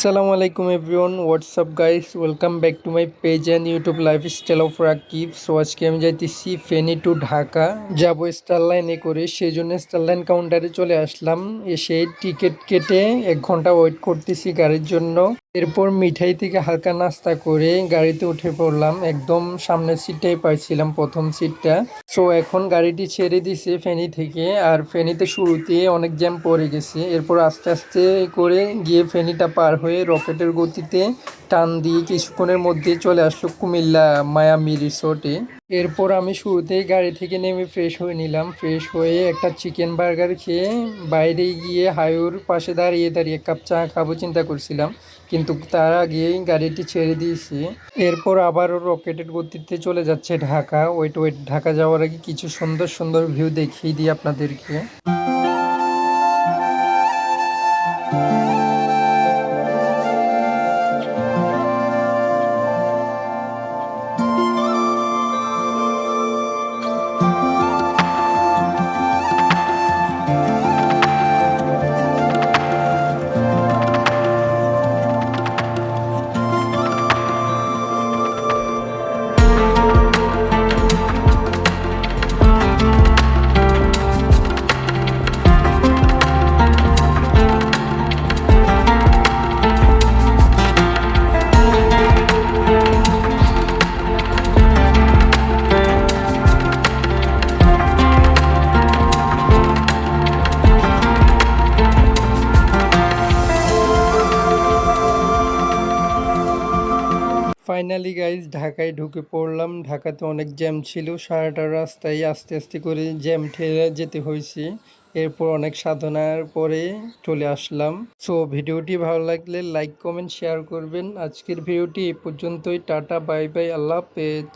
Assalamu alaikum everyone, what's up guys, welcome back to my page and YouTube lifestyle of Rakib. So আজকে আমি যাইতেছি Feni two Dhaka যাব star লাইনে করে, সেই জন্য স্টার লাইন কাউন্টারে চলে আসলাম। এসে টিকিট কেটে 1 ঘন্টা ওয়েট করতেছি গাড়ির জন্য। এরপর মিঠাই থেকে হালকা নাস্তা করে গাড়িতে উঠে পড়লাম। একদম সামনের সিটটাই পাইছিলাম, প্রথম সিটটা। সো এখন গাড়িটি ছেড়ে দিছে ফেনী থেকে, আর ফেনীতে শুরুতে অনেক জ্যাম পড়ে গেছে। এরপর আস্তে আস্তে করে গিয়ে ফেনীটা পার হয়ে রকেটের গতিতে টান দিয়ে কিছুক্ষণের মধ্যে চলে আসলো কুমিল্লা মায়ামি রিসোর্টে। এরপর আমি শুরুতেই গাড়ি থেকে নেমে ফ্রেশ হয়ে নিলাম। ফ্রেশ হয়ে একটা চিকেন বার্গার খেয়ে বাইরে গিয়ে হাইওয়ের পাশে দাঁড়িয়ে দাঁড়িয়ে 1 কাপ চা খাবো চিন্তা করছিলাম, কিন্তু তার আগেই গাড়িটি ছেড়ে দিয়েছি। এরপর আবারও রকেটের গতিতে চলে যাচ্ছে ঢাকা। ওয়েট ঢাকা যাওয়ার আগে কিছু সুন্দর সুন্দর ভিউ দেখিয়ে দিই আপনাদেরকে। ফাইনালি গাইজ ঢাকায় ঢুকে পড়লাম। ঢাকাতে অনেক জ্যাম ছিল, সারাটা রাস্তায় আস্তে আস্তে করে জ্যাম ঠেলে যেতে হয়েছে। এরপর অনেক সাধনার পরে চলে আসলাম। সো ভিডিওটি ভালো লাগলে লাইক কমেন্ট শেয়ার করবেন। আজকের ভিডিওটি এ পর্যন্তই। টাটা বাই বাই, আল্লাহ হাফেজ।